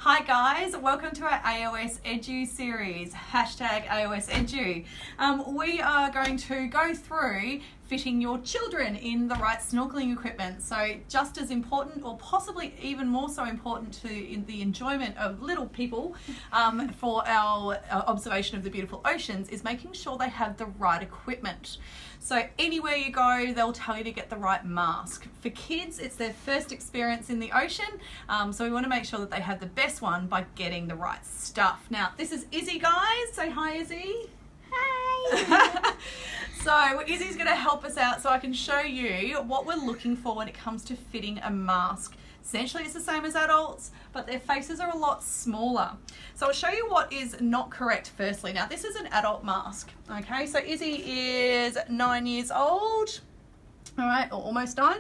Hi guys, welcome to our AOS Edu series, hashtag AOS Edu. We are going to go through fitting your children in the right snorkeling equipment. So just as important, or possibly even more so important to the enjoyment of little people for our observation of the beautiful oceans, is making sure they have the right equipment. So anywhere you go, they'll tell you to get the right mask. For kids, it's their first experience in the ocean, so we want to make sure that they have the best one by getting the right stuff. Now, this is Izzy, guys. Say hi, Izzy. Hi. So Izzy's going to help us out so I can show you what we're looking for when it comes to fitting a mask. Essentially, it's the same as adults, but their faces are a lot smaller. So I'll show you what is not correct firstly. Now, this is an adult mask, okay? So Izzy is 9 years old, all right, or almost 9.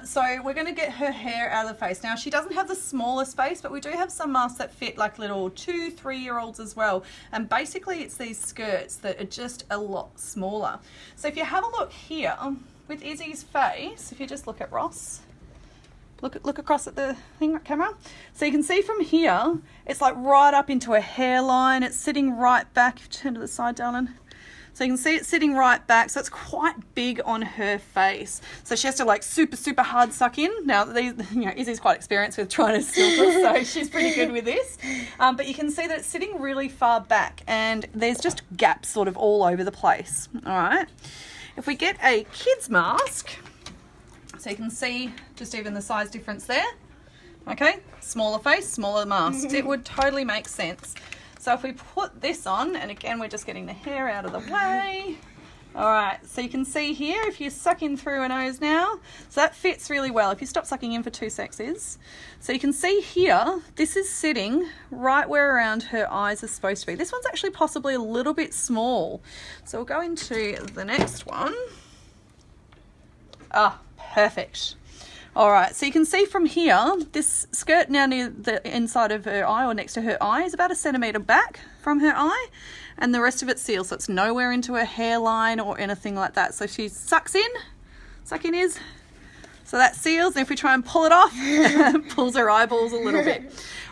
So we're going to get her hair out of the face. Now, she doesn't have the smallest face, but we do have some masks that fit like little 2-3-year-olds as well. And basically, it's these skirts that are just a lot smaller. So if you have a look here with Izzy's face, if you just look at Ross, look across at the camera. So you can see from here, it's like right up into a hairline. It's sitting right back. Turn to the side, darling. So you can see it's sitting right back. So it's quite big on her face. So she has to like super hard suck in. Now, Izzy's quite experienced with trying to snorkel, so she's pretty good with this. But you can see that it's sitting really far back and there's just gaps sort of all over the place. All right. If we get a kid's mask, so you can see just even the size difference there. Okay, smaller face, smaller mask. It would totally make sense. So if we put this on, and again, we're just getting the hair out of the way. All right, so you can see here, if you suck in through her nose now, so that fits really well. If you stop sucking in for 2 seconds. So you can see here, this is sitting right where around her eyes are supposed to be. This one's actually possibly a little bit small. So we'll go into the next one. Ah, perfect. All right, so you can see from here, this skirt now near the inside of her eye or next to her eye is about 1 centimetre back from her eye, and the rest of it's sealed, so it's nowhere into her hairline or anything like that. So she sucks in, sucking is, so that seals, and if we try and pull it off, pulls her eyeballs a little bit.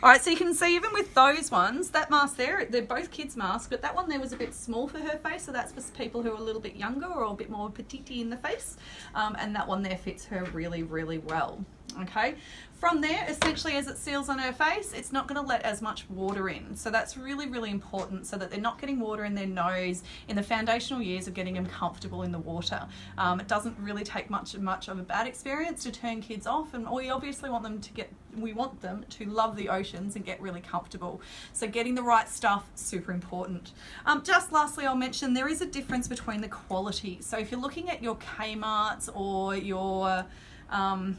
All right, so you can see even with those ones, that mask there, they're both kids' masks, but that one there was a bit small for her face, so that's for people who are a little bit younger or a bit more petite in the face, and that one there fits her really well. Okay, from there, essentially as it seals on her face, it's not going to let as much water in. So that's really important, so that they're not getting water in their nose in the foundational years of getting them comfortable in the water. It doesn't really take much of a bad experience to turn kids off, and we obviously want them to love the oceans and get really comfortable. So getting the right stuff, super important. Just lastly, I'll mention there is a difference between the quality. So if you're looking at your Kmart's or your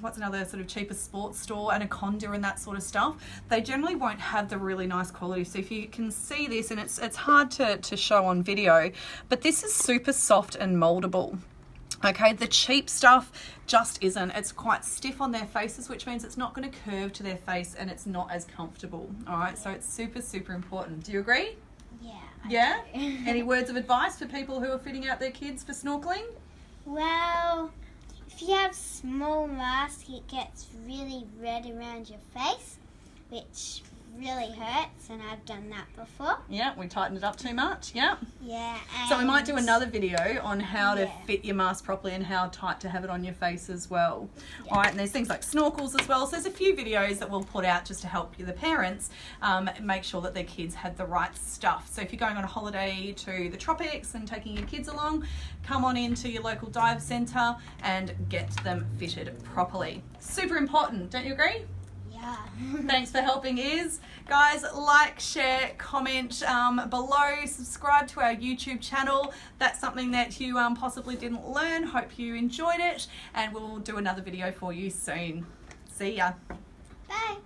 what's another sort of cheaper sports store, Anaconda and that sort of stuff, they generally won't have the really nice quality. So if you can see this, and it's hard to show on video, but this is super soft and moldable. Okay, the cheap stuff just isn't. It's quite stiff on their faces, which means it's not going to curve to their face and it's not as comfortable. All right, so it's super important. Do you agree? Yeah. Yeah? Any words of advice for people who are fitting out their kids for snorkeling? Well, if you have small mask, it gets really red around your face, which really hurts, and I've done that before. Yeah, we tightened it up too much. Yeah. Yeah. So we might do another video on how to fit your mask properly and how tight to have it on your face as well. Yeah. All right, and there's things like snorkels as well. So there's a few videos that we'll put out just to help you, the parents, make sure that their kids have the right stuff. So if you're going on a holiday to the tropics and taking your kids along, come on into your local dive centre and get them fitted properly. Super important, don't you agree? Yeah. Thanks for helping, Iz. Guys, like, share, comment below, subscribe to our YouTube channel. That's something that you possibly didn't learn. Hope you enjoyed it, and we'll do another video for you soon. See ya. Bye.